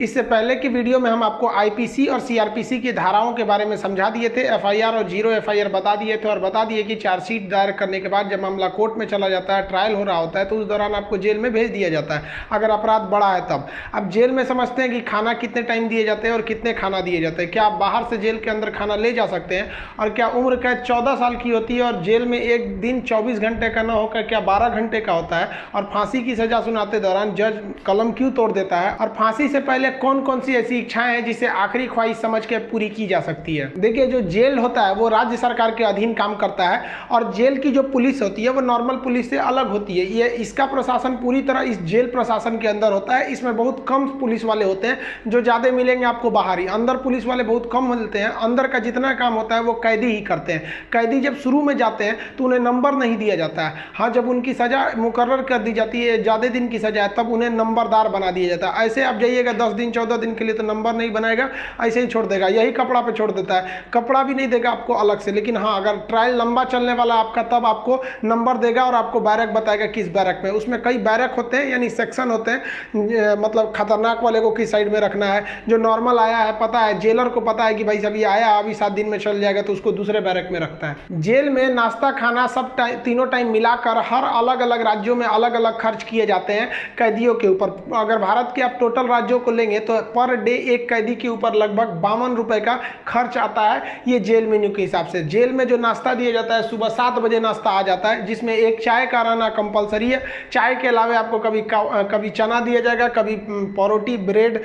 इससे पहले की वीडियो में हम आपको आईपीसी और सीआरपीसी की धाराओं के बारे में समझा दिए थे। एफआईआर और जीरो एफआईआर बता दिए थे और बता दिए कि चार्जशीट दायर करने के बाद जब मामला कोर्ट में चला जाता है, ट्रायल हो रहा होता है, तो उस दौरान आपको जेल में भेज दिया जाता है अगर अपराध बड़ा है तब। अब जेल में समझते हैं कि खाना कितने टाइम दिए जाते हैं और कितने खाना दिए जाते हैं। क्या आप बाहर से जेल के अंदर खाना ले जा सकते हैं? और क्या उम्र कैद 14 साल की होती है और जेल में एक दिन 24 घंटे का न होकर क्या 12 घंटे का होता है? और फांसी की सजा सुनाते दौरान जज कलम क्यों तोड़ देता है? और फांसी से पहले कौन कौन सी ऐसी इच्छाएं हैं जिसे आखिरी ख्वाहिश समझ के पूरी की जा सकती है? देखिए, जो जेल होता है वो राज्य सरकार के अधीन काम करता है और जेल की जो पुलिस होती है वो नॉर्मल पुलिस से अलग होती है। ये इसका प्रशासन पूरी तरह इस जेल प्रशासन के अंदर होता है। इसमें बहुत कम पुलिस वाले होते हैं, जो ज़्यादा मिलेंगे आपको बाहर ही। अंदर पुलिस वाले बहुत कम मिलते हैं। अंदर का जितना काम होता है वो कैदी ही करते हैं। कैदी जब शुरू में जाते हैं तो उन्हें नंबर नहीं दिया जाता है। हाँ, जब उनकी सजा मुकर्रर कर दी जाती है, ज़्यादा दिन की सजा है, तब उन्हें नंबरदार बना दिया जाता है। ऐसे आप जाइएगा 10 दिन 14 दिन के लिए तो नंबर नहीं बनाएगा, ऐसे ही छोड़ देगा। यही कपड़ा पे छोड़ देता है, कपड़ा भी नहीं देगा आपको अलग से। लेकिन हाँ, अगर ट्रायल लंबा चलने वाला आपका, तब आपको नंबर देगा और आपको बैरक बताएगा किस बैरक में। उसमें कई बैरक होते हैं, यानी सेक्शन होते हैं। मतलब खतरनाक वाले को किस साइड में रखना है, जो नॉर्मल आया है पता है, जेलर को पता है कि भाई सब ये आया अभी 7 दिन में चल जाएगा, तो उसको दूसरे बैरक में रखता है। जेल में नाश्ता खाना सब तीनों टाइम मिलाकर हर अलग अलग राज्यों में अलग अलग खर्च किए जाते हैं कैदियों के ऊपर। अगर भारत के आप टोटल राज्यों को लेंगे तो पर डे एक कैदी के ऊपर लगभग 52 रुपए का खर्च आता है, ये जेल मेन्यू के हिसाब से। जेल में जो नाश्ता दिया जाता है, सुबह 7 बजे नाश्ता आ जाता है, जिसमें एक चाय का रहना कंपलसरी है। चाय के अलावा आपको कभी चना दिया जाएगा, कभी परोटी, ब्रेड,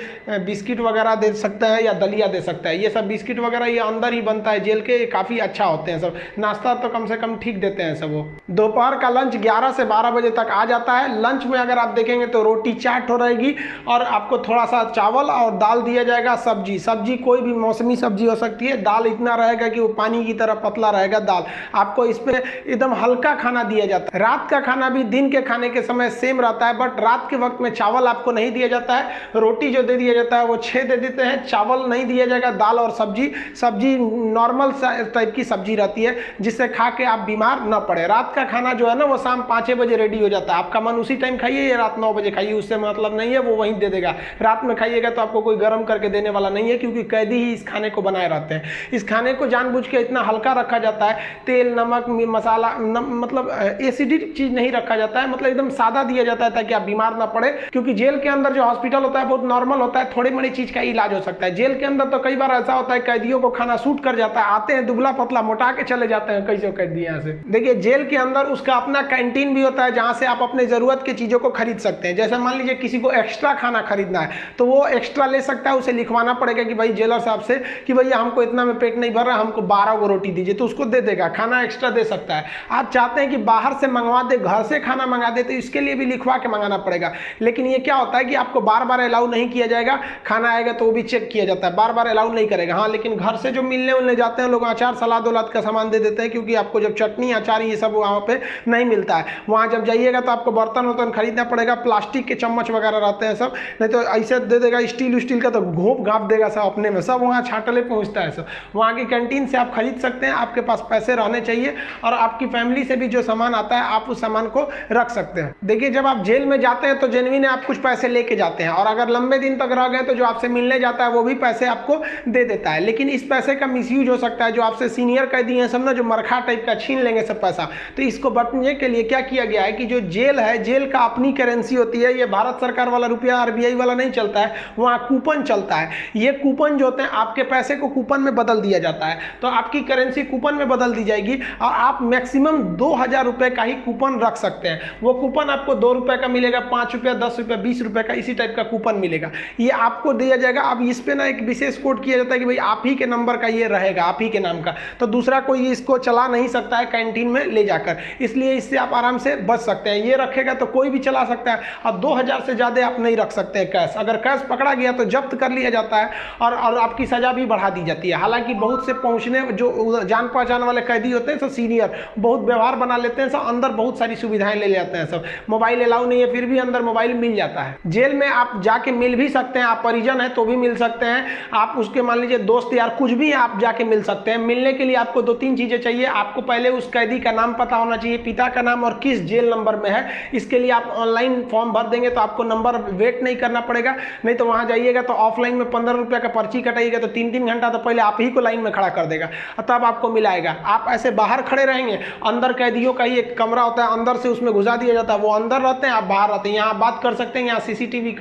बिस्किट वगैरह दे सकता है या दलिया दे सकता है। ये सब बिस्किट वगैरह ये अंदर ही बनता है जेल के, काफ़ी अच्छा होते हैं सब। नाश्ता तो कम से कम ठीक देते हैं सब वो। दोपहर का लंच 11 से 12 बजे तक आ जाता है। लंच में अगर आप देखेंगे तो रोटी चाट हो रहेगी और आपको थोड़ा सा चावल और दाल दिया जाएगा। सब्जी कोई भी मौसमी सब्जी हो सकती है। दाल इतना रहेगा कि वो पानी की तरह पतला रहेगा दाल। आपको इसमें एकदम हल्का खाना दिया जाता है। रात का खाना भी दिन के खाने के समय सेम रहता है, बट रात के वक्त में चावल आपको नहीं दिया जाता है। रोटी जो दे दिया जाता है वो 6 दे देते हैं, चावल नहीं दिया जाएगा। दाल और सब्जी नॉर्मल टाइप की सब्जी रहती है, जिससे खा के आप बीमार न पड़े। रात का खाना जो है ना वो शाम 5 बजे रेडी हो जाता है। आपका मन उसी टाइम खाइए या रात 9 बजे खाइए, उससे मतलब नहीं है, वो वहीं दे देगा। रात में खाइएगा तो आपको कोई गर्म करके देने वाला नहीं है, क्योंकि कैदी ही इस खाने को बनाए रहते हैं। इस खाने को जानबूझ के इतना हल्का रखा जाता है, तेल नमक मसाला मतलब एसिडिक चीज नहीं रखा जाता है, मतलब एकदम सादा दिया जाता है ताकि आप बीमार ना पड़े। क्योंकि जेल के अंदर जो हॉस्पिटल होता है बहुत नॉर्मल होता है, थोड़ी बड़ी चीज का इलाज हो सकता है। जेल के अंदर तो कई बार ऐसा होता है कैदियों को खाना सूट कर जाता है, आते हैं दुबला पतला मोटा के चले जाते हैं कैसे कैदी यहाँ से। देखिए, जेल के अंदर उसका अपना कैंटीन भी होता है, जहाँ से आप अपने जरूरत की चीजों को खरीद सकते हैं। जैसे मान लीजिए किसी को एक्स्ट्रा खाना खरीदना है तो वो एक्स्ट्रा ले सकता है, उसे लिखवाना पड़ेगा कि भाई जेलर साहब से कि भैया हमको इतना में पेट नहीं भर रहा, हमको 12 को रोटी दीजिए, तो उसको दे देगा, खाना एक्स्ट्रा दे सकता है। आप चाहते हैं कि बाहर से मंगवा दे, घर से खाना मंगा दे, तो इसके लिए भी लिखवा के मंगाना पड़ेगा। लेकिन ये क्या होता है कि आपको बार बार अलाउ नहीं किया जाएगा। खाना आएगा तो वो भी चेक किया जाता है, बार बार अलाउ नहीं करेगा। हाँ, लेकिन घर से जो मिलने उलने जाते हैं लोग, अचार सलाद उलाद का सामान दे देते हैं, क्योंकि आपको जब चटनी अचार ये सब वहाँ पे नहीं मिलता है। वहाँ जब जाइएगा तो आपको बर्तन वर्तन खरीदना पड़ेगा, प्लास्टिक के चम्मच वगैरह रहते हैं सब, नहीं तो ऐसे दे देगा स्टील का तो घोप घाप देगा सब अपने में, सब वहाँ छाटले पहुँचता है सब। वहाँ की कैंटीन से आप खरीद सकते हैं, आपके पास पैसे रहने चाहिए और आपकी फैमिली से भी जो सामान आता है आप उस सामान को रख सकते हैं। देखिए, जब आप जेल में जाते हैं तो जेन्युइन आप कुछ पैसे लेके जाते हैं, और अगर लंबे दिन तक रह गए तो जो आपसे मिलने जाता है वो भी पैसे आपको दे देता है। लेकिन इस पैसे का मिसयूज हो सकता है, जो आपसे सीनियर कैदी हैं सब ना, जो मरखा टाइप का छीन लेंगे सब पैसा। तो इसको बचने के लिए क्या किया गया है कि जो जेल है, जेल का अपनी करेंसी होती है। ये भारत सरकार वाला रुपया RBI वाला नहीं चलता है, वहाँ कूपन चलता है। ये कूपन जो होते हैं, आपके पैसे को कूपन में बदल दिया जाता है, तो आपकी करेंसी कूपन में बदल दी जाएगी और आप मैक्सिमम 2000 रुपए का ही कूपन रख सकते हैं। वो कूपन आपको 2 रुपए का मिलेगा, 5 रुपया, 10 रुपया, 20 रुपए का, इसी टाइप का कूपन मिलेगा। ये आपको दिया जाएगा। अब इस पे ना एक विशेष कोड किया जाता है कि भाई आप ही के नंबर का ये रहेगा, आप ही के नाम का, तो दूसरा कोई इसको चला नहीं सकता है कैंटीन में ले जाकर। इसलिए इससे आप आराम से बच सकते हैं। ये रखेगा तो कोई भी चला सकता है, और 2000 से ज्यादा आप नहीं रख सकते हैं कैश। अगर कैश पकड़ा गया तो जब्त कर लिया जाता है और आपकी सजा भी बढ़ा दी जाती है। हालांकि बहुत से पहुंचने जो जान पहचान वाले कैदी होते हैं सब सीनियर, बहुत व्यवहार बना लेते हैं सब, अंदर बहुत सारी सुविधाएं ले जाते हैं सब। मोबाइल अलाउ नहीं है, फिर भी अंदर मोबाइल मिल जाता है। जेल में आप जाके मिल भी सकते हैं, आप परिजन हैं तो भी मिल सकते हैं, आप उसके मान लीजिए दोस्त यार कुछ भी आप जाके मिल सकते हैं। मिलने के लिए आपको 2-3 चीजें चाहिए। आपको पहले उस कैदी का नाम पता होना चाहिए, पिता का नाम और किस जेल नंबर में है। इसके लिए आप ऑनलाइन फॉर्म भर देंगे तो आपको नंबर वेट नहीं करना पड़ेगा। नहीं तो वहाँ जाइएगा तो ऑफलाइन में 15 रुपये का पर्ची कटाइएगा तो 3-3 घंटा तो पहले आप ही को लाइन में खड़ा कर देगा और तब आपको मिलाएगा। आप ऐसे बाहर खड़े रहेंगे, अंदर कैदियों का ही एक कमरा होता है, अंदर से उसमें घुसा दिया जाता है, वो अंदर रहते हैं, आप बाहर रहते हैं। यहाँ आप बात कर सकते हैं, यहाँ CCTV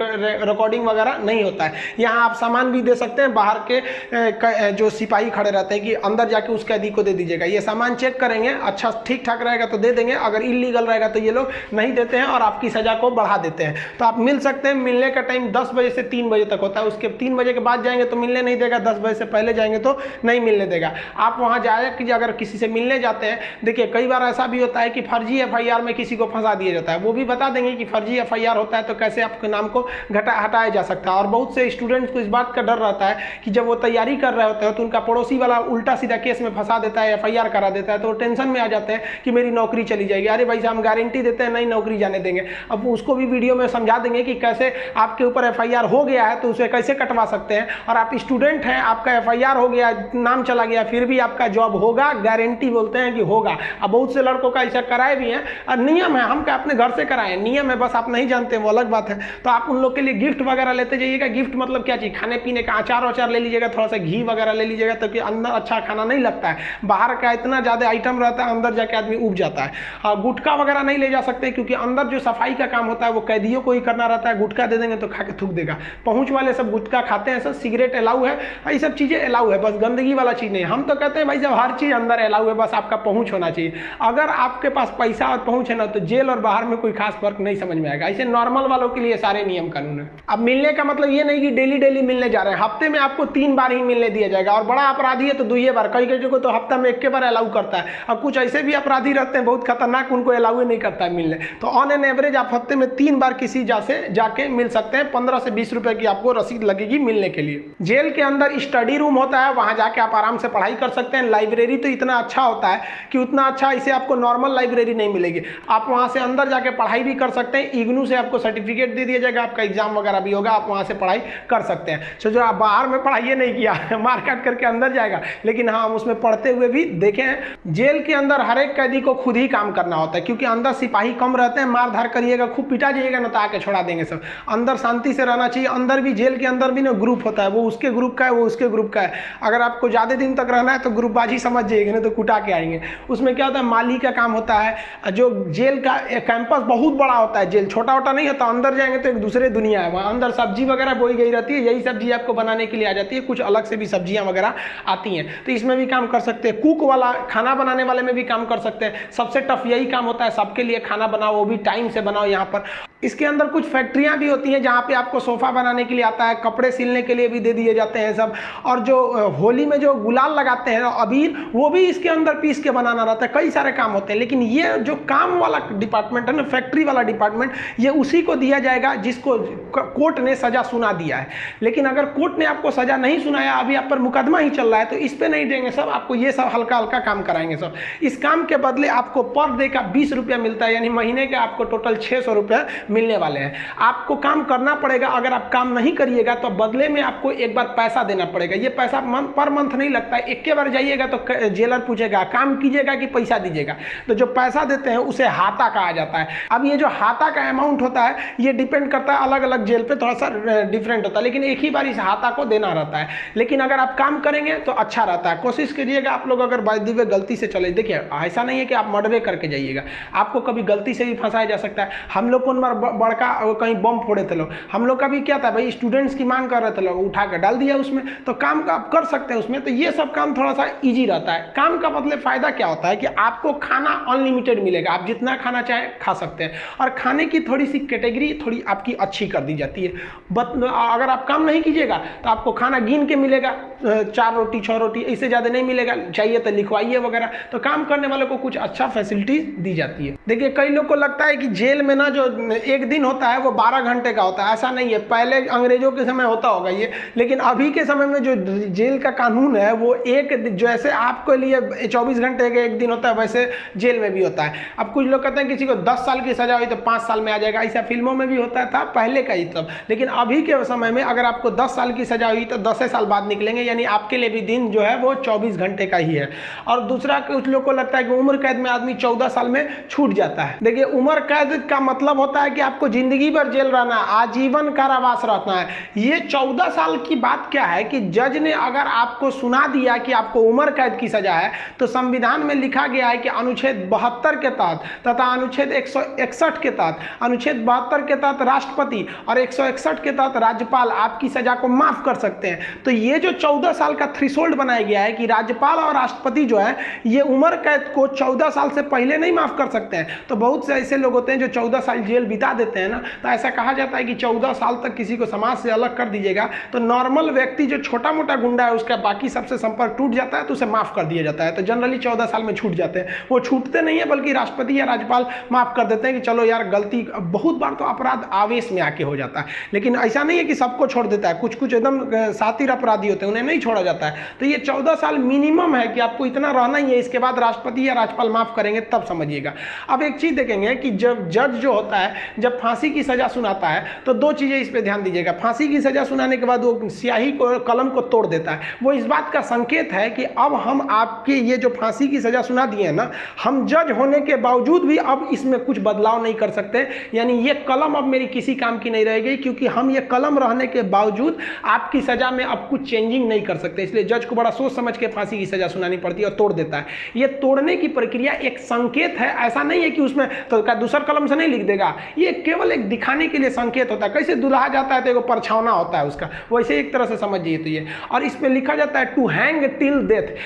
रिकॉर्डिंग वगैरह नहीं होता है। यहाँ आप सामान भी दे सकते हैं, बाहर के जो सिपाही खड़े रहते हैं कि अंदर जाके उस कैदी को दे दीजिएगा, ये सामान चेक करेंगे, अच्छा ठीक ठाक रहेगा तो दे देंगे, अगर इलीगल रहेगा तो ये लोग नहीं देते हैं और आपकी सजा को बढ़ा देते हैं। तो आप मिल सकते हैं। मिलने का टाइम 10 बजे से 3 बजे तक होता है, उसके 3 बजे के बाद जाएंगे तो मिलने नहीं देगा, 10 बजे से पहले जाएंगे तो नहीं मिलने देगा। आप वहाँ जाए कि अगर किसी से मिलने जाते हैं, देखिए कई बार ऐसा भी होता है कि फर्जी FIR में किसी को फंसा दिया जाता है, वो भी बता देंगे कि फर्जी FIR होता है तो कैसे आपके नाम को हटाया जा सकता है। और बहुत से स्टूडेंट्स को इस बात का डर रहता है कि जब वो तैयारी कर रहे होते हैं तो उनका पड़ोसी वाला उल्टा सीधा केस में फंसा देता है, FIR करा देता है, तो वो टेंशन में आ जाते हैं कि मेरी नौकरी चली जाएगी। अरे भाई साहब, हम गारंटी देते हैं नहीं नौकरी जाने देंगे। अब उसको भी वीडियो में समझा देंगे कि कैसे आपके ऊपर FIR हो गया है तो उसे कैसे कटवा सकते हैं, और आप स्टूडेंट हैं, आपका FIR हो गया, नाम चला गया, फिर भी आपका जॉब होगा, गारंटी बोलते हैं कि होगा। अब बहुत से लड़कों का ऐसा कराए भी हैं, और नियम है, हम क्या अपने घर से कराएं, नियम है, बस आप नहीं जानते, वो अलग बात है। तो आप उन लोग के लिए गिफ्ट वगैरह लेते जाइएगा। गिफ्ट मतलब क्या चीज़, खाने पीने का अचार ले लीजिएगा, थोड़ा सा घी वगैरह ले लीजिएगा, ताकि अंदर अच्छा खाना नहीं लगता है, बाहर का इतना ज़्यादा आइटम रहता है, अंदर जाके आदमी उब जाता है। गुटखा वगैरह नहीं ले जा सकते, क्योंकि अंदर जो सफाई का काम होता है वो कैदियों को ही करना रहता है। गुटखा दे देंगे तो खा के थूक देगा। पहुंच वाले सब गुटखा खाते हैं, सब सिगरेट अलाउ है, ये सब चीज़ें अलाउ है, बस गंदगी वाला चीज़ नहीं। हम तो कहते हैं भाई जब हर चीज़ अंदर अलाउ है, बस आपका पहुंच होना चाहिए। अगर आपके पास पैसा और पहुंच है ना, तो जेल और बाहर में कोई खास फर्क नहीं समझ में आएगा। ऐसे नॉर्मल वालों के लिए सारे नियम कानून है। अब मिलने का मतलब ये नहीं कि डेली मिलने जा रहे हैं, हफ्ते में आपको 3 बार ही मिलने दिया जाएगा, और बड़ा अपराधी है तो 2 बार, कई को तो हफ्ता में 1 बार अलाउ करता है। अब कुछ ऐसे भी अपराधी रहते हैं बहुत खतरनाक, उनको अलाउ ही नहीं करता है मिलने। तो ऑन एन एवरेज आप हफ्ते में 3 बार किसी जाके मिल सकते हैं। 15 से 20 रुपए की आपको रसीद लगेगी मिलने के लिए। जेल के अंदर स्टडी रूम होता है, वहां जाके आप आराम से पढ़ाई कर सकते हैं। लाइब्रेरी तो इतना अच्छा होता है कि उतना अच्छा इसे आपको नॉर्मल लाइब्रेरी नहीं मिलेगी। आप वहां से अंदर जाके पढ़ाई भी कर सकते हैं। इग्नू से आपको सर्टिफिकेट दे दिया जाएगा, आपका एग्जाम वगैरह भी होगा, आप वहां से पढ़ाई कर सकते हैं। तो जो आप बाहर में पढ़ाई नहीं किया मार काट करके अंदर जाएगा, लेकिन हाँ हम उसमें पढ़ते हुए भी देखे हैं। जेल के अंदर हर एक कैदी को खुद ही काम करना होता है, क्योंकि अंदर सिपाही कम रहते हैं। मार धार करिएगा, खूब पिटा जाइएगा ना तो आके छोड़ा देंगे सब। अंदर शांति से रहना चाहिए। अंदर भी, जेल के अंदर भी ना ग्रुप होता है, वो उसके ग्रुप का है, वो उसके ग्रुप का है। अगर आपको ज़्यादा दिन तक रहना है तो ग्रुपबाजी समझ जाइएगा, नहीं तो कुटा के आएंगे। उसमें क्या होता है, माली का काम होता है। जो जेल का कैंपस बहुत बड़ा होता है, जेल छोटा छोटा नहीं होता। अंदर जाएंगे तो एक दूसरे दुनिया है, वहाँ अंदर सब्जी वगैरह बोई गई रहती है, यही सब्जी आपको बनाने के लिए आ जाती है, कुछ अलग से भी सब्जियां वगैरह आती हैं, तो इसमें भी काम कर सकते हैं। कुक वाला, खाना बनाने वाले में भी काम कर सकते हैं। सबसे टफ यही काम होता है, सबके लिए खाना बनाओ, वो भी टाइम से बनाओ। यहाँ पर इसके अंदर कुछ फैक्ट्रियां भी होती हैं जहाँ पे आपको सोफा बनाने के लिए आता है, कपड़े सिलने के लिए भी दे दिए जाते हैं सब। और जो होली में जो गुलाल लगाते हैं अबीर, वो भी इसके अंदर पीस के बनाना रहता है। कई सारे काम होते हैं, लेकिन ये जो काम वाला डिपार्टमेंट है ना, फैक्ट्री वाला डिपार्टमेंट, ये उसी को दिया जाएगा जिसको कोर्ट ने सजा सुना दिया है। लेकिन अगर कोर्ट ने आपको सजा नहीं सुनाया, अभी आप पर मुकदमा ही चल रहा है, तो इस पे नहीं देंगे सब, आपको ये सब हल्का हल्का काम कराएंगे सब। इस काम के बदले आपको पर डे का 20 रुपया मिलता है, यानी महीने के आपको टोटल 600 रुपया मिलने वाले हैं। आपको काम करना पड़ेगा, अगर आप काम नहीं करिएगा तो बदले में आपको एक बार पैसा देना पड़ेगा। ये पैसा पर मंथ नहीं लगता है, एक बार जाइएगा तो जेलर पूछेगा काम कीजिएगा कि पैसा दीजिएगा, तो जो पैसा देते हैं उसे हाता कहा जाता है। अब ये जो हाता का अमाउंट होता है, ये डिपेंड करता है अलग अलग जेल पे, थोड़ा सा डिफरेंट होता है, लेकिन एक ही बार इस हाता को देना रहता है। लेकिन अगर आप काम करेंगे तो अच्छा रहता है। कोशिश कीजिएगा आप लोग, अगर बाय द वे गलती से चले, देखिए ऐसा नहीं है कि आप मर्डर करके जाइएगा, आपको कभी गलती से भी फंसाया जा सकता है। हम लोग को बड़का कहीं बम फोड़े थे लोग, हम लोग का भी क्या था भाई, स्टूडेंट्स की मांग कर रहे थे लोग, उठा कर डाल दिया उसमें, तो काम का आप कर सकते हैं उसमें। तो ये सब काम थोड़ा सा इजी रहता है। काम का मतलब फायदा क्या होता है कि आपको खाना अनलिमिटेड मिलेगा, आप जितना खाना चाहे खा सकते हैं, और खाने की थोड़ी सी कैटेगरी थोड़ी आपकी अच्छी कर दी जाती है। अगर आप काम नहीं कीजिएगा तो आपको खाना गिन के मिलेगा, 4 रोटी 6 रोटी, इससे ज़्यादा नहीं मिलेगा, चाहिए तो लिखवाइए वगैरह। तो काम करने वालों को कुछ अच्छा फैसिलिटीज दी जाती है। देखिए कई लोग को लगता है कि जेल में ना जो एक दिन होता है वो 12 घंटे का होता है, ऐसा नहीं है। पहले अंग्रेजों के समय होता होगा ये, लेकिन अभी के समय में जो जेल का कानून है वो जैसे आपके लिए 24 घंटे का एक दिन होता है, वैसे जेल में भी होता है। अब कुछ लोग कहते हैं किसी को 10 साल की सजा हुई तो 5 साल में आ जाएगा, ऐसा फिल्मों में भी होता था पहले का ही तब। लेकिन अभी के समय में अगर आपको 10 साल की सजा हुई तो 10 साल बाद निकलेंगे, यानी आपके लिए भी दिन जो है वो 24 घंटे का ही है। और दूसरा, कुछ लोग को लगता है कि उम्र कैद में आदमी 14 साल में छूट जाता है। देखिए उम्र कैद का मतलब होता है कि आपको जिंदगी भर जेल रहना है, आजीवन कारावास रहना है। ये 14 साल की बात क्या है कि जज ने अगर आपको सुना दिया कि आपको उम्र कैद की सजा है, तो संविधान में लिखा गया है कि अनुच्छेद 72 के तहत तथा अनुच्छेद 161 के तहत, अनुच्छेद 72 के तहत राष्ट्रपति और 161 के तहत राज्यपाल आपकी सजा को माफ कर सकते हैं। तो ये जो 14 साल का थ्रेशोल्ड बनाया गया है कि राज्यपाल और राष्ट्रपति जो है ये उम्र कैद को 14 साल से पहले नहीं माफ कर सकते हैं। तो बहुत से ऐसे लोग होते हैं जो 14 साल जेल बिता देते हैं ना, तो ऐसा कहा जाता है कि 14 साल तक किसी को समाज से अलग कर दीजिएगा तो नॉर्मल व्यक्ति जो छोटा मोटा गुंडा है उसका बाकी सबसे संपर्क टूट जाता है तो उसे माफ कर दिया जाता है। तो जनरली 14 साल में छूट जाते हैं। वो छूटते नहीं है बल्कि राष्ट्रपति या राज्यपाल माफ कर देते हैं कि चलो यार गलती, बहुत बार तो अपराध आवेश में आके हो जाता है, लेकिन ऐसा नहीं है कि सबको छोड़ देता है। कुछ कुछ एकदम सातिर अपराधी होते हैं, उन्हें नहीं छोड़ा जाता है। तो ये 14 साल मिनिमम है कि आपको इतना रहना ही है, इसके बाद राष्ट्रपति या राज्यपाल माफ करेंगे तब समझिएगा। अब एक चीज देखेंगे कि जब जज जो होता है जब फांसी की सजा सुनाता है तो दो चीजें इस पे ध्यान दीजिएगा। फांसी की सजा सुनाने के बाद वो स्याही को, कलम को तोड़ देता है। वो इस बात का संकेत है कि अब हम आपके ये जो फांसी की सजा सुना दिए हैं ना, हम जज होने के बावजूद भी अब इसमें कुछ बदलाव नहीं कर सकते। यानी ये कलम अब मेरी किसी काम की नहीं रहेगी, क्योंकि हम ये कलम रहने के बावजूद आपकी सजा में अब कुछ चेंजिंग नहीं कर सकते। इसलिए जज को बड़ा सोच समझ के फांसी की सजा सुनानी पड़ती है और तोड़ देता है। ये तोड़ने की प्रक्रिया एक संकेत है, ऐसा नहीं है कि उसमें तो दूसर कलम से नहीं लिख देगा। ये केवल एक दिखाने के लिए संकेत होता है। कैसे दुल्हा जाता है तो एक परछावना होता है उसका, वैसे एक तरह से समझिए। तो ये, और इस पे लिखा जाता है टू हैंग टिल डेथ,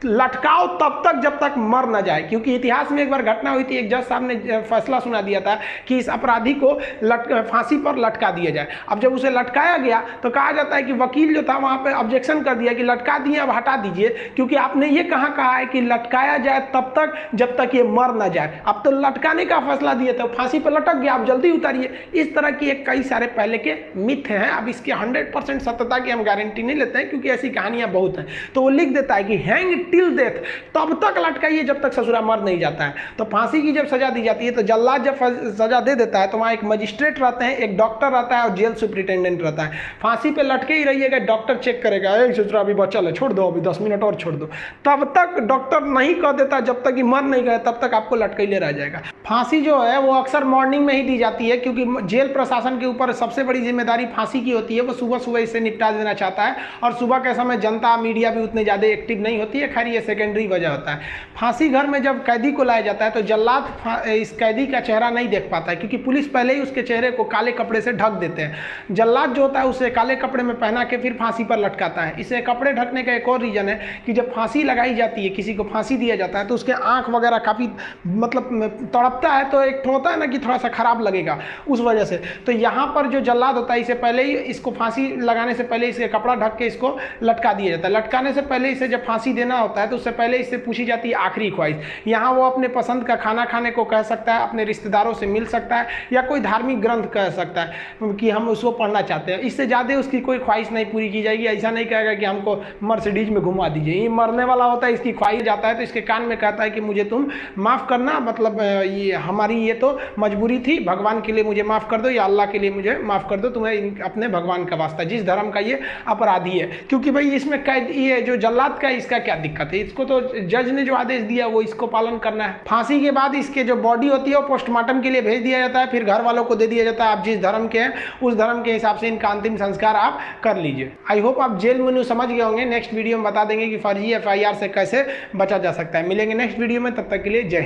लटकाओ तब तक जब तक मर ना जाए। क्योंकि इतिहास में एक बार घटना हुई थी, एक जज साहब ने फैसला सुना दिया था कि इस अपराधी को फांसी पर लटका दिया जाए। अब जब उसे लटकाया गया तो कहा जाता है कि वकील जो था वहां पे ऑब्जेक्शन कर दिया कि लटका दिए, अब हटा दीजिए, क्योंकि आपने ये कहा है कि लटकाया जाए तब तक जब तक ये मर ना जाए। अब तो लटकाने का फैसला दिए थे, फांसी पर लटक गया, आप जल्दी उतारिए। इस तरह की एक कई सारे पहले के मिथ हैं। अब इसके 100% सत्यता की हम गारंटी नहीं लेते हैं, क्योंकि ऐसी कहानियां बहुत हैं। तो वो लिख देता है कि हैंग टिल डेथ, तब तक लटकाइए जब तक ससुरा मर नहीं जाता है। तो फांसी की जब सजा दी जाती है तो जल्लाद जब सजा दे देता है तो वहां एक मजिस्ट्रेट रहते हैं, एक डॉक्टर रहता है और जेल सुपरिटेंडेंट रहता है। फांसी पे लटके ही रहिएगा, डॉक्टर चेक करेगा, ससुरा अभी बचल है, छोड़ दो, अभी 10 मिनट और छोड़ दो। तब तक डॉक्टर नहीं कह देता, जब तक कि मर नहीं गए तब तक आपको लटकैले रह जाएगा। फांसी जो है वो अक्सर मॉर्निंग में ही दी जाती है, क्योंकि जेल प्रशासन के ऊपर सबसे बड़ी जिम्मेदारी फांसी की होती है। वो सुबह सुबह इसे निपटा देना चाहता है, और सुबह के समय जनता मीडिया भी उतने ज़्यादा एक्टिव नहीं होती है। खैर ये सेकेंडरी वजह होता है। फांसी घर में जब कैदी को लाया जाता है तो जल्लाद इस कैदी का चेहरा नहीं देख पाता है, क्योंकि पुलिस पहले ही उसके चेहरे को काले कपड़े से ढक देते हैं। जल्लाद जो होता है उसे काले कपड़े में पहना के फिर फांसी पर लटकाता है। इसे कपड़े ढकने का एक और रीजन है कि जब फांसी लगाई जाती है, किसी को फांसी दिया जाता है, तो उसके आंख वगैरह काफ़ी मतलब तड़पता है, तो एक होता है ना कि थोड़ा सा खराब लगेगा उस वजह से। तो यहाँ पर जो जल्लाद होता है इसे पहले ही, इसको फांसी लगाने से पहले इसे कपड़ा ढक के इसको लटका दिया जाता है। लटकाने से पहले इसे जब फांसी देना होता है तो उससे पहले इससे पूछी जाती है आखिरी ख्वाहिश। यहाँ वो अपने पसंद का खाना खाने को कह सकता है, अपने रिश्तेदारों से मिल सकता है, या कोई धार्मिक ग्रंथ कह सकता है कि हम उसको पढ़ना चाहते हैं। इससे ज़्यादा उसकी कोई ख्वाहिश नहीं पूरी की जाएगी। ऐसा नहीं कहेगा कि हमको मर्सिडीज में घुमा दीजिए। ये मरने वाला होता है, इसकी ख्वाहिश जाता है तो इसके कान में कहता है कि मुझे तुम माफ़ करना, मतलब ये हमारी ये तो मजबूरी थी, भगवान के लिए मुझे माफ़ कर दो, या अल्लाह के लिए मुझे माफ़ कर दो, तुम्हें अपने भगवान का वास्ता, जिस धर्म का ये अपराधी है। क्योंकि भाई इसमें कैद, ये जो जल्लाद का, इसका क्या दिक्कत है? इसको तो जज ने जो आदेश दिया वो इसको पालन करना है। फांसी के बाद इसके जो बॉडी होती है वो पोस्टमार्टम के लिए भेज दिया जाता है, फिर घर वालों को दे दिया जाता है। आप जिस धर्म के हैं उस धर्म के हिसाब से इनका अंतिम संस्कार आप कर लीजिए। आई होप आप जेल मेन्यू समझ गए होंगे। नेक्स्ट वीडियो में बता देंगे कि फर्जी FIR से कैसे बचा जा सकता है। मिलेंगे नेक्स्ट वीडियो में, तब तक के लिए जय।